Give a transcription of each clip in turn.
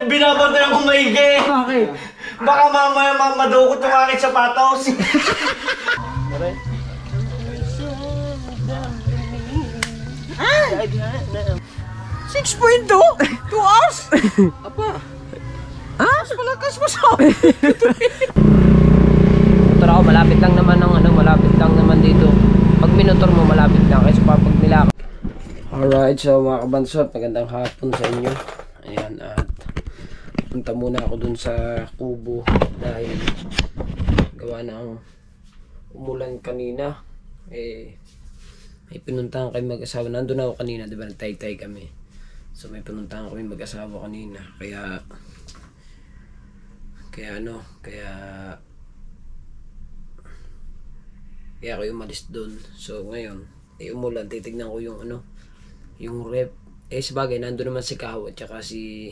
Binabantayan ko maigi. Bakit? Baka mamaya mamadukot yung aking sapatos. 6.2? 2 hours? Apa? Mas malakas mo sa Motor ako, malapit lang naman ng malapit lang naman dito. Pag minotor mo, malapit lang kaysa pag nilakad. Alright, so mga kabansot, magandang hapon sa inyo. Ayan, at punta muna ako dun sa kubo dahil gawa ng umulan kanina. May pinuntahan kami mag-asawa. Nandun ako kanina, diba? Nagtay-tay kami. So may pinuntahan kami mag-asawa kanina. Kaya ako umalis dun. So ngayon, umulan, titignan ko yung yung rep. Sabagay, nandun naman si Kaho at saka si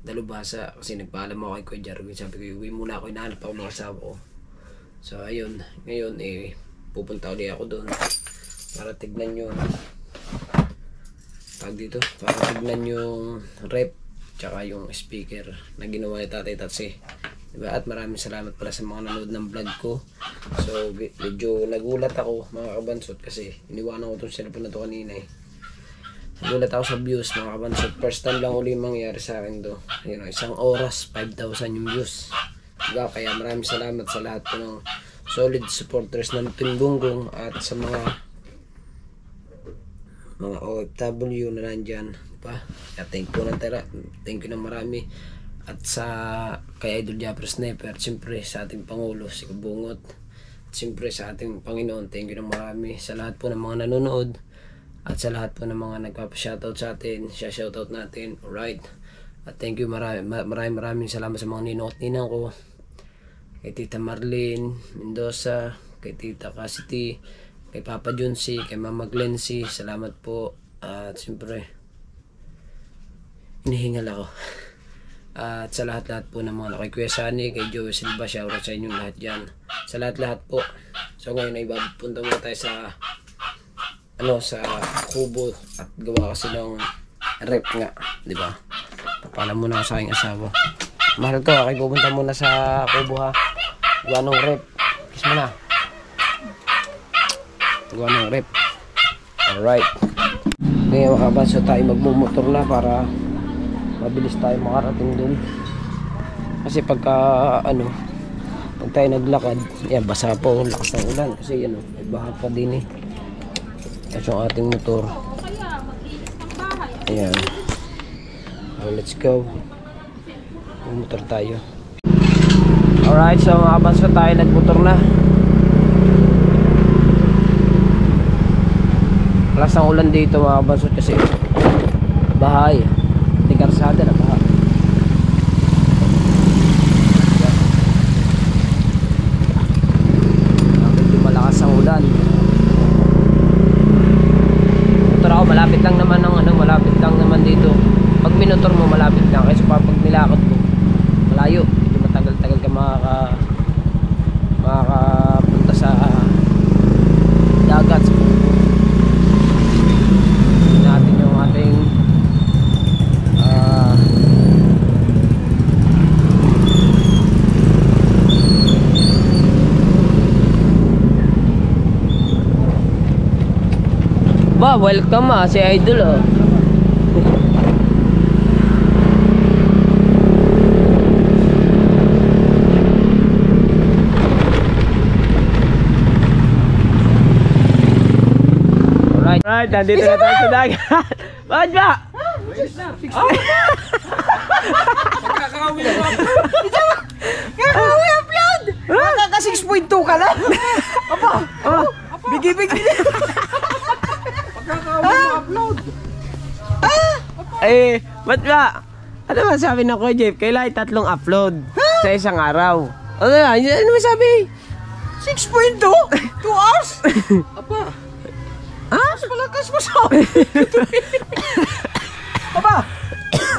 Dalubhasa kasi nagpaalam ako kay Kuya Jarwin. Sabi ko, uwi muna ako, hinahanap ako ng asawa ko. So ayun, ngayon pupunta ulit ako doon para tignan yung rep tsaka yung speaker na ginawa ni Tatay Tatsi, diba? At maraming salamat pala sa mga nanood ng vlog ko. So medyo nagulat ako mga kabansot kasi iniwanan ko itong cellphone na to kanina Nagulat ako sa views mga kabansot. First time lang uli mangyari sa akin to. Isang oras 5,000 yung views, diba? Kaya maraming salamat sa lahat po ng solid supporters ng Team Gonggong at sa mga OFW na nandyan, diba? At thank you na marami. At kay Idol Japper Sniper, siyempre sa ating Pangulo si Kabungot, at siyempre sa ating Panginoon, thank you na marami sa lahat po ng mga nanonood at sa lahat po ng mga nagpapa-shoutout sa atin, shoutout natin. Alright, at thank you maraming salamat sa mga ninong at ninang ko, kay Tita Marlene Mendoza, kay Tita Cassidy, kay Papa Junsi, kay Mama Glency, salamat po. At siyempre hinihingal ako. At sa lahat po ng mga kay Kuya Sani, kay Joey Silva, shoutout sa inyong lahat dyan, sa lahat po. So ngayon ay pupunta muna tayo sa kubo at gawa kasi ng rep nga, di ba? Papalam muna ako sa aking asawa. Mahal ko, ako'y pupunta muna sa kubo ha. Gawa ng rep. Kiss mo na. Gawa ng rep. Alright. Ngayon mga kabanso, tayo magmumotor na para mabilis tayo makarating dun. Kasi pag tayo naglakad, yan, basa po, lakas ng ulan. Kasi may baha pa din At yung ating motor. Ayan. So, let's go. Motor tayo. Alright, so mga kabanso, tayo nagmotor na. Lakas ng ulan dito mga kabanso kasi bahay. May karsada na baha. Medyo malakas ang ulan. Motor ako, malapit lang naman dito. Pag minotor mo, malapit lang kaysa pag nilakad mo, malayo. Medyo matagal-tagal ka makakapunta sa dagat. Natin yung ating welcome si Idol Alright, nandito na tayo sa dagat. Bakit ba? Kakawi upload! Nakaka 6.2 ka na? Apa? Bigi-bigi na! Pagkakawi mo upload! Ba't ba? Ano ba sabi ng Kuya Jeff? Kailangan 3 upload sa isang araw. Ano ba sabi? 6.2? 2 hours? Apa? Mas malakas mo sa Apa?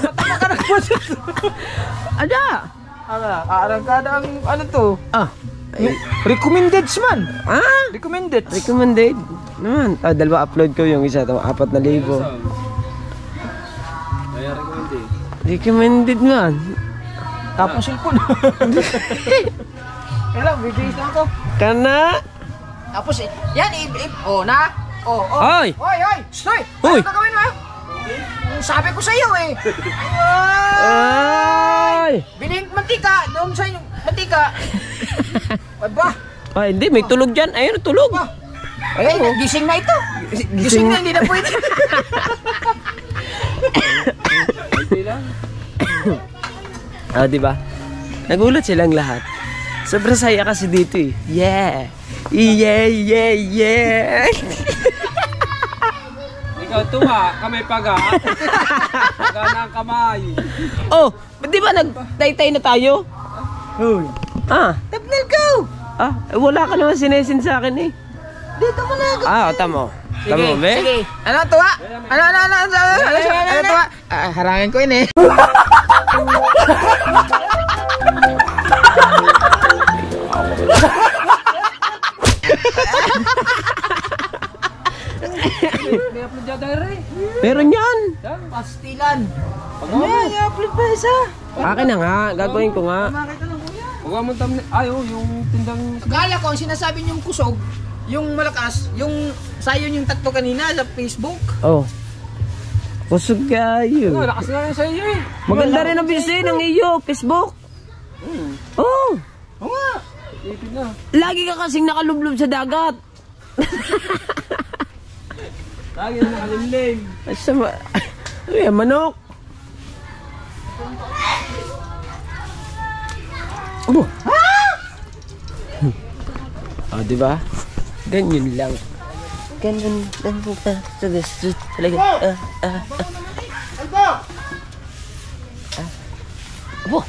Matama ka na po siya. Arangkada ang to? Recommended man. Recommended. Recommended naman. Dalawa upload ko yung isa, 4,000. Kaya recommended. Recommended man. Tapos cellphone. Kailan, bibigis na ako. Kana? Tapos, yan, oh, na. Oh. Hoy! Hoy! Stoy! Hoy! Ano gagawin mo? Sabi ko sa iyo eh. Ay! Biling mantika, doon sa inyo, mantika. Ay ba? Ay, hindi, may tulog dyan. Ayun, tulog. Ay, gising na ito. Gising na, hindi na pwede. Di ba? Nagulat silang lahat. Sobrang saya kasi dito eh. Yeah! Ikaw tuwa, kamay paga. Paga ng kamay. Oh, di ba nagtaytay na tayo? Hoy. Tapnil go! Wala ka naman sinesin sa akin eh. Dito mo na. Tamo. Tamo, be? Sige. Ano, tuwa? Ano, tuwa? Harangin ko yun eh. May upload dyan dahil Meron yan. Pastilan. I-upload pa isa. Akin na nga, gagawin ko nga. Makita ng kuya. Huwag mo thumbnail. Ay, yung tindang... Akala ko, ang sinasabi niyong kusog, yung malakas, yung sayo yung tatlo kanina sa Facebook. Oh. Kusog kayo. Lakas na rin sa iyo eh. Maganda rin ang busy ng iyo, Facebook. Oh. Oo nga. Ipid na. Lagi ka kasing nakalublob sa dagat. Lagi na nakalimlim. Sama. Ay, manok. Abo. Di ba? Ganyan lang. Ganyan lang po pa sa street. Talaga. Abo.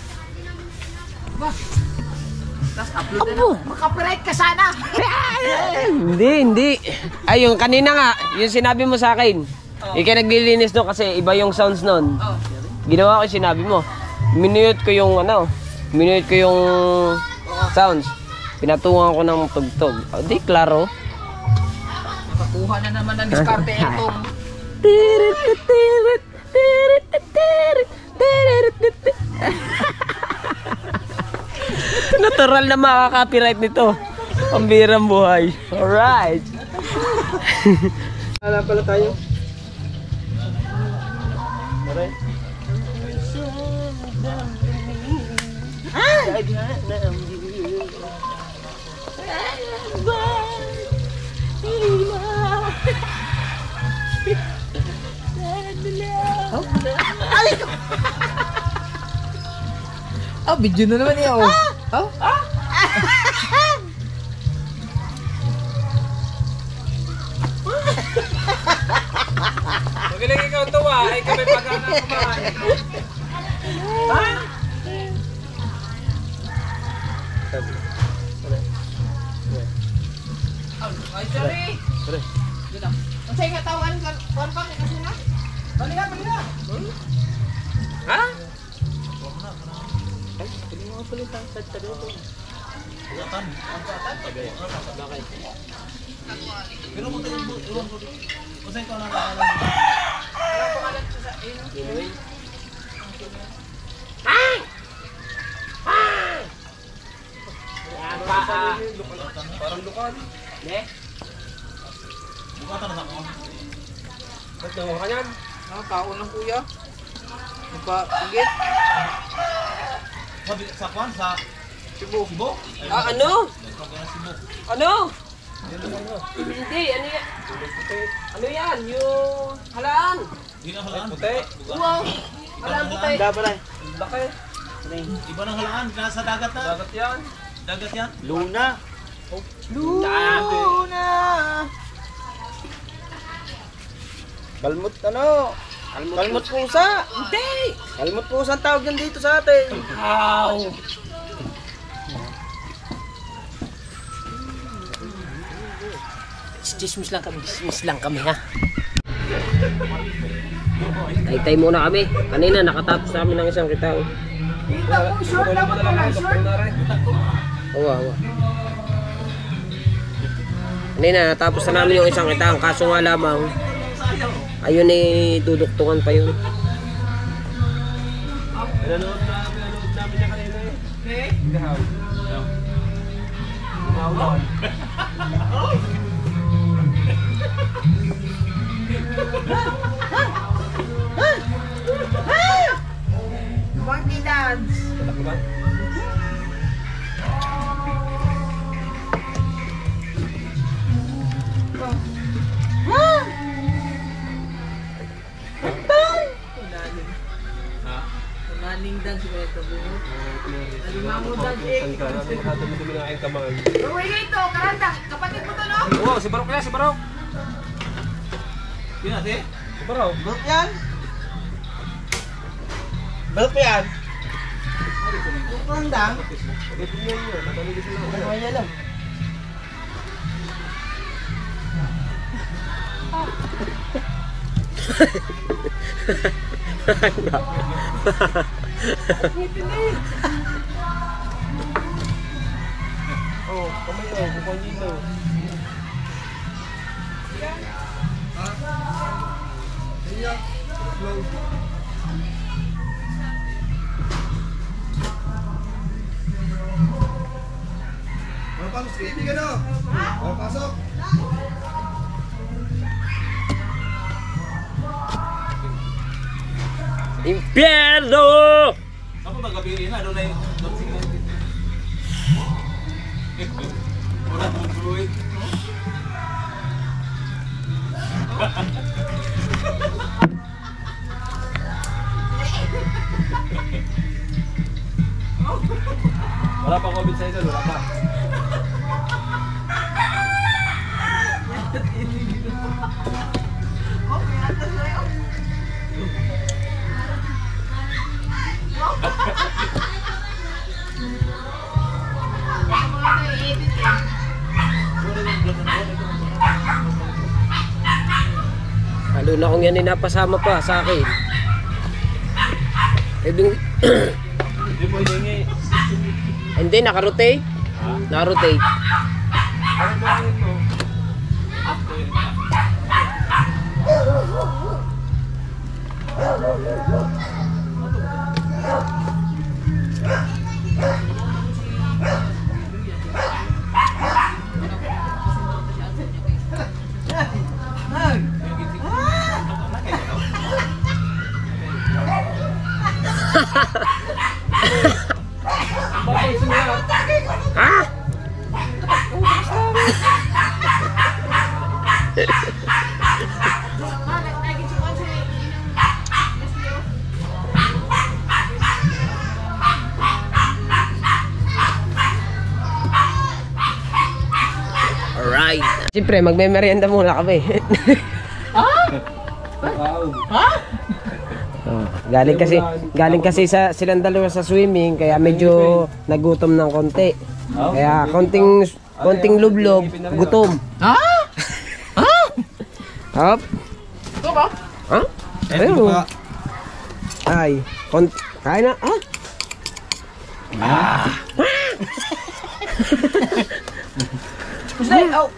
Tapos upload na. Makapiright ka sana. Hindi. Ay, yung kanina nga, yung sinabi mo sa akin. Ikaw naglilinis doon kasi iba yung sounds nun. Ginawa ko yung sinabi mo. Minute ko yung sounds. Pinatungan ko ng tugtog. Di, klaro. Nakakuha na naman ng diskarte itong. Natural na makaka-copyright nito. Pambirang buhay. Alright. Wala pala tayo. Video na naman niya. Magaling ikaw tuwa, ay kamay paga ng kamay. Ay, sorry. Ang sa'yo nga tawagan ka, kuwan pa kasi na. Bali na. Ha? Parang lukan. Bukatan na ako. Ba't nakuha ka yan? Kaon ng kuya. Nagpa-igit. Sa kwan, sa Cebu. Ano? Ano? Hindi, ano yan? Ano yan? Yung halaan. Hindi na halaan. Puti. Wow. Halaan puti. Laki. Iba ng halaan, nasa dagat na. Dagat yan. Dagat yan. Luna. Luna. Kalmot ano? Kalmot pusa. Hindi. Kalmot pusa ang tawag yan dito sa atin. Wow. Chismis lang kami ha. Tay-tay muna kami. Kanina nakatapos namin ng isang kitang. Short dapat wala. Short. Awa. Kanina natapos na namin yung isang kitang. Kaso nga lamang ayun eh duduktungan pa yun. Pinanood namin niya kanina eh. Okay? Gahaw. Gahaw. Monkey dance. Malaki ba? Maning dance ko ito bungot. Alimango dance eh. Nakadumi-dumi na kayong kamay. Uy, ito, karanda. Kapatid mo to, no? Oo, si Barok yan, si Barok. Yun ate? Si Barok. Balot yan? Balot pa yan? Randang? Ito niya yun, natalilis na lang. Kaya lang. Oh, kamay oh, kukuha dito. Pasok sa kaibigan o. Pasok. Impyerno! Ako magabihin na, doon na yung... Wala mong buhay. Wala pa COVID sa idol, wala pa. Lalo na kung yan ay napasama pa sa akin. Hindi mo hiningi. Hindi, nakarotate. Nakarotate. Ano ba yun mo? Ha? Alright. Siyempre, magme-merienda muna kami. Oh, galing kasi sa silang dalawa sa swimming kaya medyo nagutom ng konti. Kaya konting lublob, gutom. Ha? Ha? Hop. Ito ba? Ha? Ayun. Ay, kain na. Ha? Gusto oh.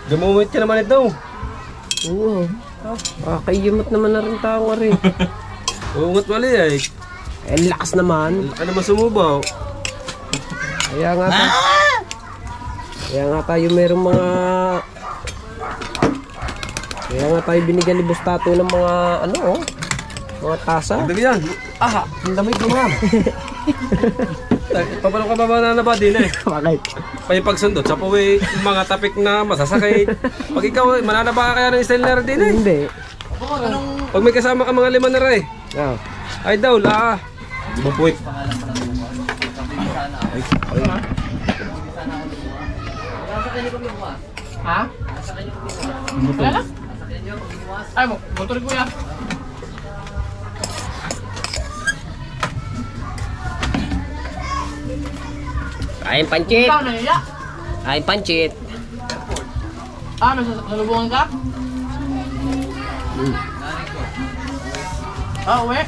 Gamumit ka naman ito. Oo. Kayumot naman na rin tao nga rin. Uungat mali eh. Eh, lakas naman. Ano naman sumubaw? Kaya nga tayo merong mga... Kaya nga tayo binigyan ni Bustato ng mga mga tasa. Dagdag yan. Ah, ang damit mo nga. Paano ka ba na ba din eh? Bakit? Pagsundot sa puwi, mga tapik na masasakit. Pag ikaw, mananaba ka kaya ng steller din eh. Hindi. Pag may kasama ka mga lima na rin. Oh. Ay daw, la. Bupuit. Ha? Wala na? Ay mo, motor ko ya. Kain pancit. Ikaw na iya. Kain pancit. Ah, nasalubungan ka? Ah, uwi.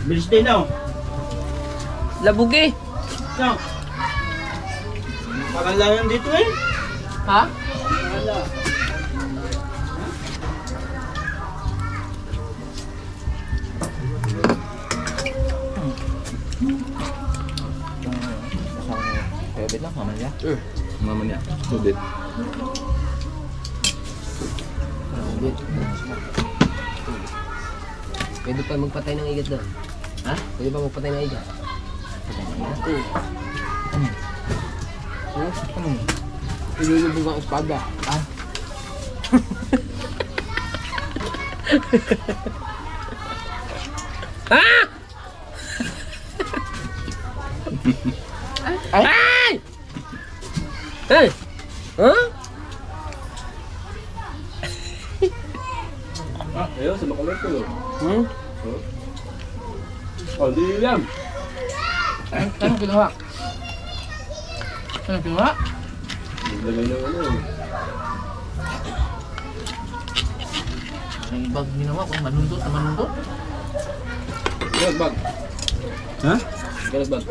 Bilis din daw. Labugi. No. Tagal lang yan dito eh. Ha? Pwede lang, mamaya. Mamanya. Subit. Pwede pa magpatay ng igat doon. Ha? Pwede pa magpatay ng igat. Ilulubog ang espada. Ay! Hey! Huh? Ayun, sa makulit ko. Hmm? Oh, di yan. Ano kinuha? Ano kinuha? Lagay ng ano. Ang ibang ginawa kung manundot na manundot. Galagbag. Ha? Galagbag.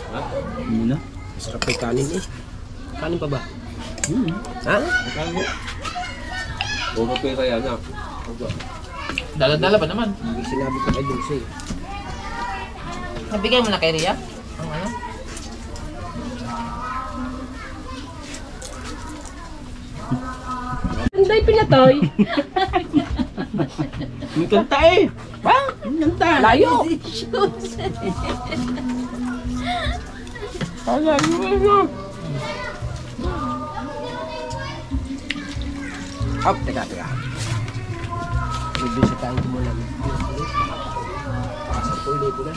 Ha? Hindi na. Sarap may kanin eh. Kanin pa ba? Ha? O, kapira yan na. Dala-dala pa naman. Hindi sinabi ko kay Dulce. Nabigay mo na kay Ria? Ang ano? Anday pinatay. May kanta eh. Ha? Kanta. Layo! Hop, teka. Bibisitahin ko muna. Pasok ko ulit na.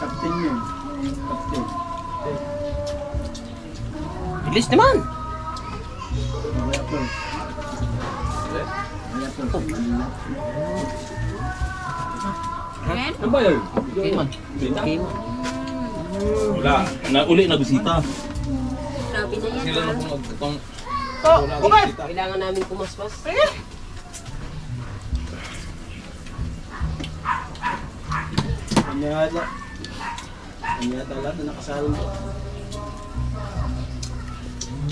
Captain yun. Captain. Bilis naman! Mamaya po. Ano ba yun? Okay man. Okay mo. Wala. Uli na bisita. Grabe na yan. Sila na kung magkatong Oh, okay! Kailangan namin kumaspas. Anyala. Anyala lahat na nakasalo mo.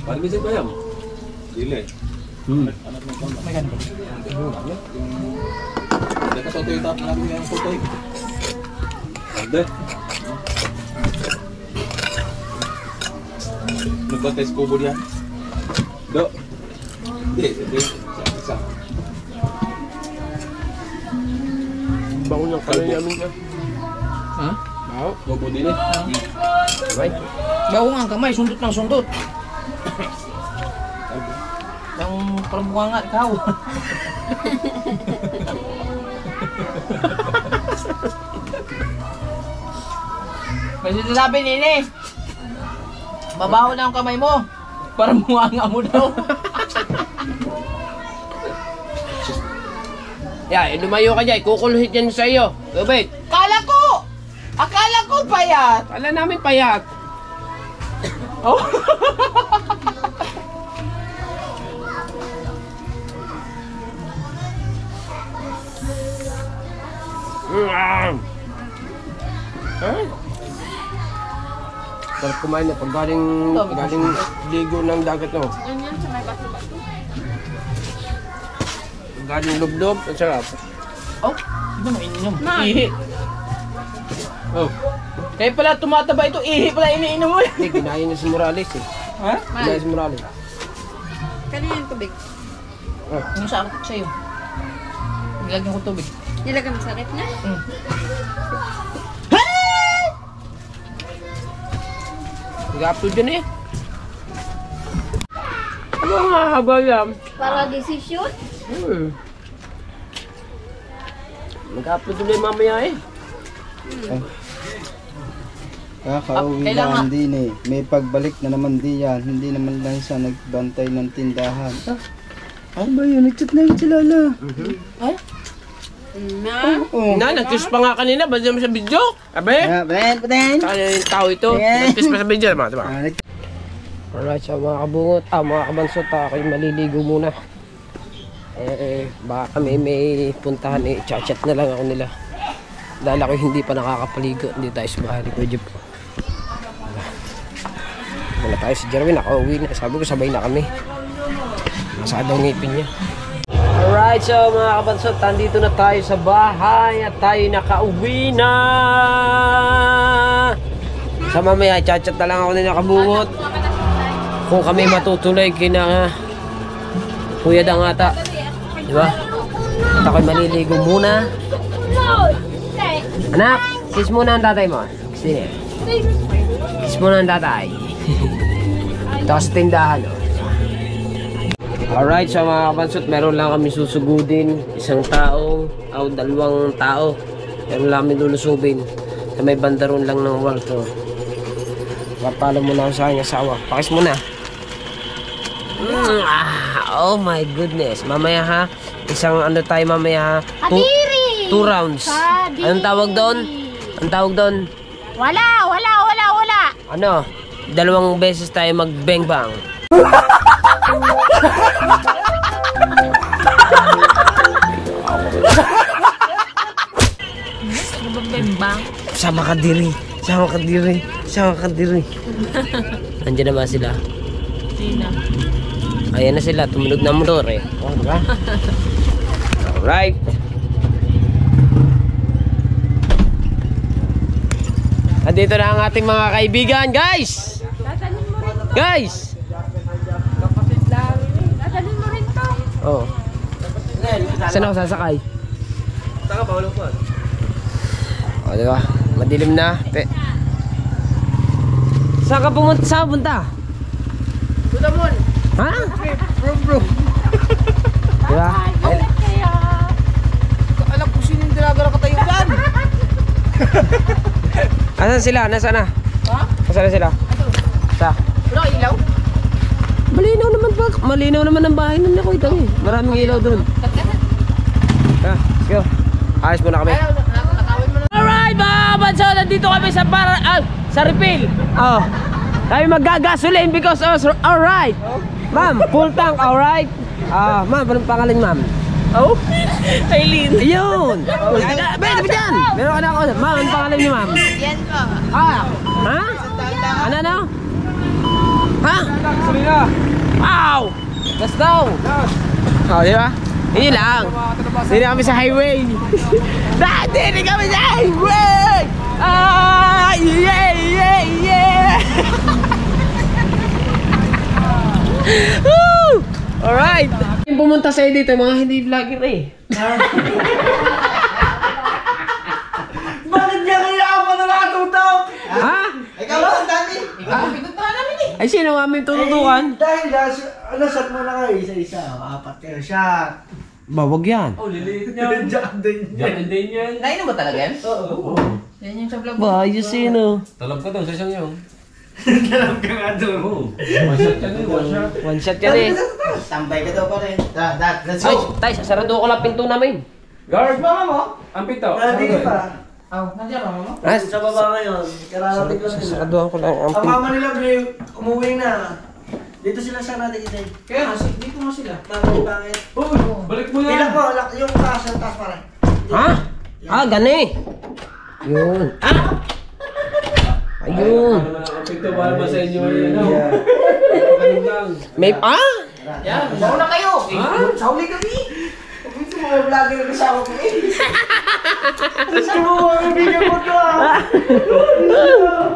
Paribisit ba yan? dili. Anak mo pa. May ganun. Nagkatotoy tap namin yung totoy. Hindi. Nagbates kubo diyan. Do. Hindi, hindi. Isa. Bangon ng kaloy namin ka. Ha? Bao. Kubo din eh. Right. Bago nga ang kamay, sundot ng sundot. Ang parang nga ikaw. May sinasabi nini. Mabaho na ang kamay mo. Parang nga mo daw. Yeah, lumayo ka dyan. Kukuluhit yan sa iyo. Tubig. Akala ko payat. Kala namin payat. Oh. Sarap kumain na pag galing ligo ng dagat no. Ganyan sa may bato-bato. Pag galing lublob, ang sarap. Oh, hindi mo ininom. Ihi. Oh. Kaya pala tumataba ito, ihi pala iniinom mo. Hindi, kinain na si Morales eh. Ha? Kinain si Morales. Kanina yung tubig. Yung sa sa'yo. Nilagyan ko tubig. Nilagay mo sa ref na? Nag-upload dyan eh. Ano nga haba yan? Para desisyon? Nag-upload ulit mamaya eh. Kakauwi kailangan- lang din eh. May pagbalik na naman diyan. Hindi naman lang siya nagbantay ng tindahan. Ano ba yun? Nag-chat na yun si Lala. Na? Oo. Na, nag-kiss pa nga kanina. Ba't naman sa video? Abe? Patayin. Kaya yung tao ito. Yeah. Nag-kiss pa sa video naman, diba? Nag- Alright, so mga kabungot, mga kabansot, ako'y maliligo muna. Baka kami may puntahan eh, chat na lang ako nila. Dahil ako hindi pa nakakapaligo, hindi tayo sa bahay ni Kuya Jeep. Wala tayo si Jerwin, nakauwi na. Sabi ko sabay na kami. Nasa daw ngipin niya. Alright, so mga kabansot, nandito na tayo sa bahay at tayo nakauwi na. Sa mamaya, chat-chat na lang ako na nakabungot. Kung kami matutuloy kina Kuya Dangata. Diba? At ako'y maliligo muna. Anak, kiss muna ang tatay mo. Kiss muna ang tatay. Ito sa tindahan. Alright, so mga kabansot, meron lang kami susugudin. Isang tao, o dalawang tao. Meron lang kami lulusubin. Na may bandaron lang ng walto. Papalo muna ako sa kanya asawa. Pakis muna. Oh my goodness. Mamaya ha, isang ano tayo mamaya ha. 2 rounds. Anong tawag doon? Anong tawag doon? Wala. Ano? 2 beses tayo mag-bang bang. Bembang. Sama ka diri. Nandiyan na ba sila? Sino? Ayan na sila, tumunog na motor eh. Oh, diba? Alright. Andito na ang ating mga kaibigan, guys! Guys! Dadalhin mo rin to. Oh. Saan ako sasakay? Taka pa, walang pa. O, diba? Madilim na. Saan ka pumunta? Saan ka punta? Tudamon. Ha? Bro. Diba? Alam ko sino yung dinagara ka tayo dyan. Asan sila? Nasaan na? Ha? Nasaan na sila? Sa? Wala ilaw? Malinaw naman ba? Malinaw naman ang bahay nun ako ito eh. Maraming ilaw doon. Let's go. Ayos muna kami. Nakawin mo na. Alright mga kabanso, nandito kami sa sa refill. Oh. Kami mag-gasoline because alright. Ma'am, full tank, alright? Ma'am, anong pangalan ma'am? Oh? Aileen. Ayun! Meron ba dyan? Meron ka na ako. Ma'am, anong pangalan niyo ma'am? Yan po. Ha? Ano? Ha? Salina! Wow! Let's go! Oh, di ba? Hindi lang. Hindi na kami sa highway. Hindi kami sa highway! Yeah! Woo! Alright! Yung pumunta sa'yo dito, mga hindi vlogger eh. Bakit niya kaya ako na nakatutok? Ha? Ikaw ang dami. Pinuntahan namin eh. Ay, sino nga may tututukan? Dahil shot mo na kayo isa-isa. 4 kayo shot. Bawag yan. Oh, liliit niya. Jack din Diyan din yan. Nainom ba talaga yan? Oo. Yan yung sa vlog. Ba, ayos sino? Talab ka doon sa isang yun. Dalam ka nga doon. One shot yan eh, one shot. One shot yan eh. Tambay ka daw pa rin. Let's Ay, go. tay, sasarado ko lang pinto namin. Guard! Mama mo? Ang pito. Nandito pa. Oh, nandiyan mama mo? Sa baba ngayon. Kararating lang nila. Sasaraduhan ko lang ang Ang pinto. mama nila, Bray, umuwi na. Dito sila sa natin itay. Kaya nga, dito nga sila. Mama, pangit. Uy! Balik mo Ilang yan! mo, yung taas pare. Ha? Gani. Yun. Ayun. Ang pito para ba sa inyo yan? Ganun lang. May, Yan, mauna kayo. Sa huli kami. Ito mga vlogger na kasama ko eh. Sa mga kaibigan mo to ah.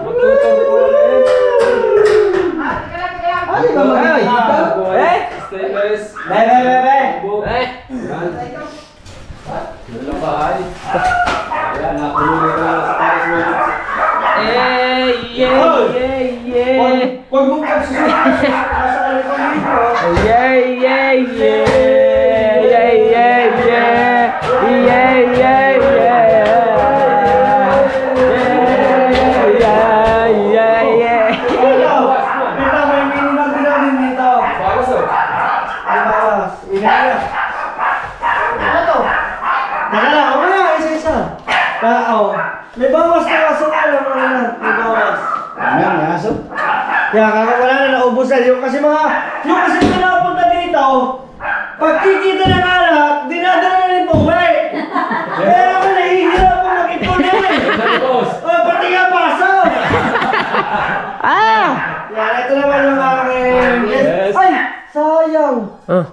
Matutong ko ulit. Ay, mamay. Stainless. Bebe. Nalabay. Ayan, nakuloy na sa pares mo. Huwag mong pagsusunod. Nasa kalikong dito. Dito, may minimum din dito. Bawas oh. May bawas. Inaya. Ano to? Nakala, ako na, isa-isa. May bawas na kaso na alam mo na. May bawas. Ano, may aso? Kaya wala na naubos na. Yung kasi mga napunta dito, pag kikita ng alak, dinadala na rin po uwi. Kaya ako nahihirap po mag-ipon Ah.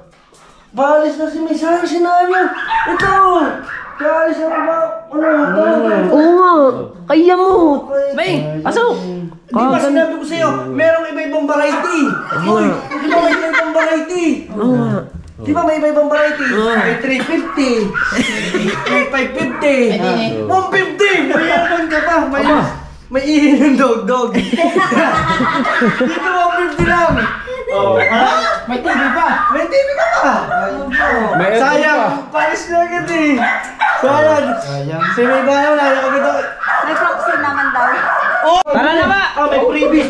Paalis na si May. Sayang sinabi. Ito! Paalis na ba? Oo nga. Kaya mo. May, pasok. Di ba sinabi ko sa'yo, merong iba-ibang variety. Uy, di ba may iba-ibang variety? Oo nga. Di ba may iba-ibang variety? May 350. May 550. 150! Mayaman ka pa. May ihin ng dog-dog. Dito 150 lang. Oh, May TV pa. may TV ka pa. Sayang, palis na agad eh. Sayang. Si May Bayaw na, May proxy naman daw. Tara na ba? may freebies.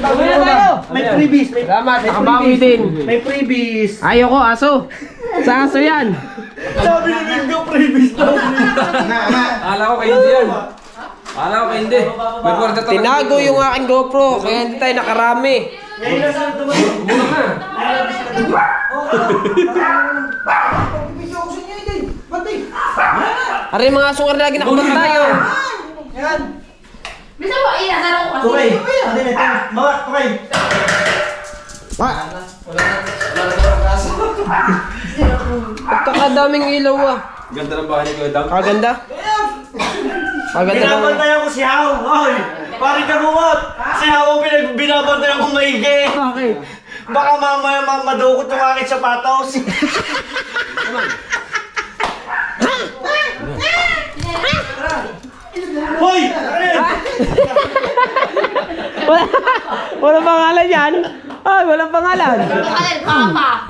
May freebies. Salamat, nakabawi din. May freebies. Ayoko, aso. Sa aso yan. Sabi ni Bingo, freebies daw. Akala ko kayo hindi yan. Akala ko kayo hindi. May kwarta talaga. Tinago yung aking GoPro, kaya hindi tayo nakarami. Ngayon na saan tumayo? Muna ka. Ari mga sungar lagi nakabang tayo. Yan. Bisa mo, inasara ko kasi. Tukay. Ano na ito? Mawak, tukay. Pagkakadaming ilaw ah. Ganda ng bahay ni Kuya Dam. Kaganda. Kaganda ng... Binabantayan ko si Haw. Hoy, pari ka buwat. Si Haw ang binabantayan ko maigi. Bakit? Baka mamaya madukot yung aking sapatos. Hoy! Walang pangalan yan. Ay, walang pangalan. Alin, papa.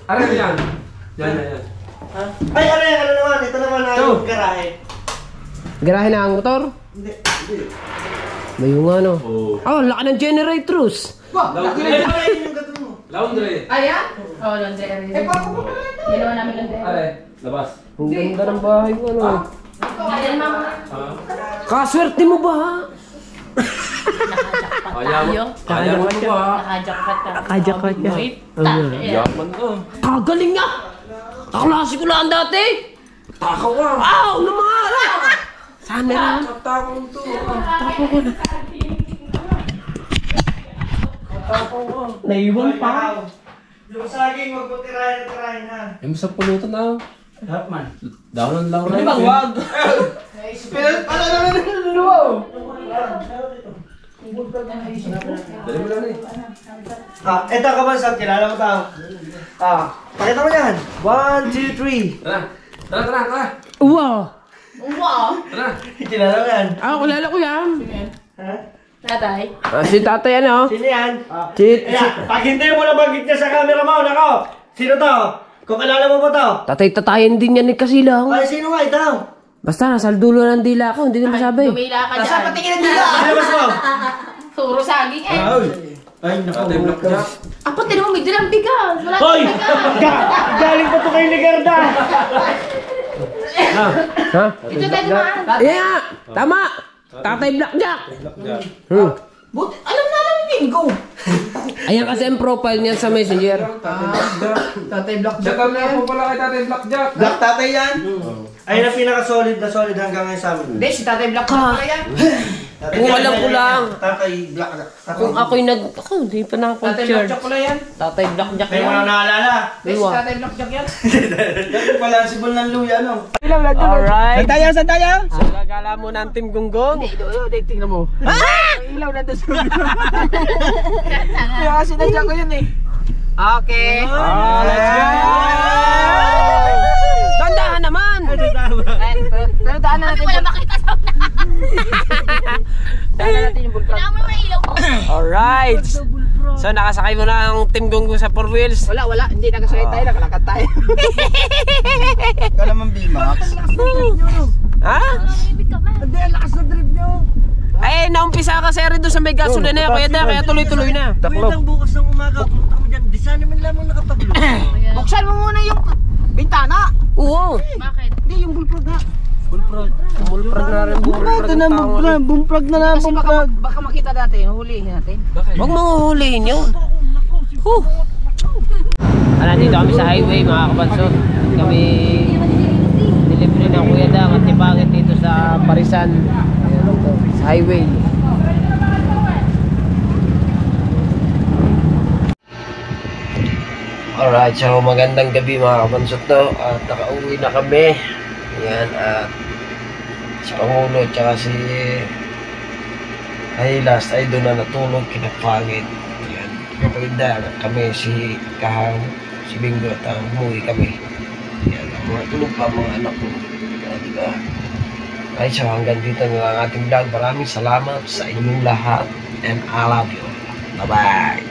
Ano yan? Yan. Ay, ano yan? Ano naman? Ito naman ay yung garahe. Garahe na ang motor. Hindi. May yung ano. Oh, laki ng generators. Laundry. Ano yan yung gano'n mo? Laundry. Ayan? Oo, laundry area. Ginawa namin laundry area. Are, labas. Ang ganda ng bahay ko ano. Ayan, mama. Kaswerte mo ba ha? Ayaw mo ba? Nakajakat ka. Nakajakat ka. Wait. Yaman to. Kagaling nga. Kaklase ko lang dati. Takaw ka. Aw, namara. Sana rin. Takaw to. Naiwan pa. Yung saging, huwag mo tirahin ha. Ay, masap pulutan na. Harap man. Down lang Ano bang wag? Dali mo lang eh. Ito ka ba sa kilala mo tao? Pakita mo yan. 1, 2, 3. Tara. Wow. Wow. Tara. Kilala mo yan. Kilala ko yan. Ha? Tatay. Si tatay ano? Sino yan? Si Pag hindi mo nabanggit niya sa camera mo, nako. Sino to? Kung kilala mo ba to? tatay-tatayin din yan ni Kasilang. Ay, sino nga ito? Basta nasa dulo ng dila ko, hindi din masabi. Dumila ka dyan. Nasa patingin ng dila. Ilabas mo. Suro saging eh. Ay, Ate Blackjack. Apo, tinan mo, may dalang bigas. Wala Hoy! dalang bigas. Galing pa to kay Ligarda. Ha? Ito tayo naman. Yeah! Tama! Tatay Blackjack! Buti, alam na alam ni Bingo. Ayan kasi ang profile niyan sa messenger. Tatay Black Shout out na po pala kay Tate Blackjack. Black tatay yan? Ayun ang pinaka-solid na solid hanggang ngayon sa amin. Hindi, si Tatay Black pala yan. Kung alam ko lang. Tatay Black. Kung ako'y ako, hindi pa Tatay nakapag-charge. Black pala yan. Tatay Blackjack May mga yan. naalala. Hindi, si Tatay Black yan. Dati pala si Bol ng Luya, no? Alright. Saan tayo? So, gagala mo ng Team Gunggong. Tingnan mo. Ilaw na doon sa kaya kasi nandiyan ko yun eh. Okay. Let's go! Dandahan naman! Pero daanan natin Wala makita sa una. Daanan natin yung bulkan. Kailangan mo yung ilaw mo. Alright! So, nakasakay mo na ang Team Gunggong sa 4 wheels. Wala. Hindi nakasakay tayo. Nakalakad tayo. Ikaw naman B-Max. Ha? Ibig ka man. Hindi, ang lakas na drip nyo. Ay, naumpisa ka sir doon sa may gasolina kaya tuloy-tuloy na. Wait lang, bukas ng umaga. Punta mo dyan. Di sana man lamang nakapaglo. Buksan mo muna yung bintana. Oo. Bakit? Hindi, yung bulprog na. Bullfrog na rin. Ito na, bumprag na na. Kasi baka makita natin. Hulihin natin. Huwag mong hulihin yun. Nandito kami sa highway mga kabanso. Kami delivery ng Kuya Dang at Tipangit dito sa Parisan. Sa highway. Alright, so magandang gabi mga kabansot to. At nakauwi na kami. Yan, at si Pangulo at saka si Hilas ay doon na natulog, kinapangit. Yan, kapag kami si Kahang, si Bingo at umuwi kami. Yan, mga tulog pa mga anak ko. Yan, diba? Alright, so hanggang dito na lang ating vlog. Maraming salamat sa inyong lahat and I love you. Bye-bye!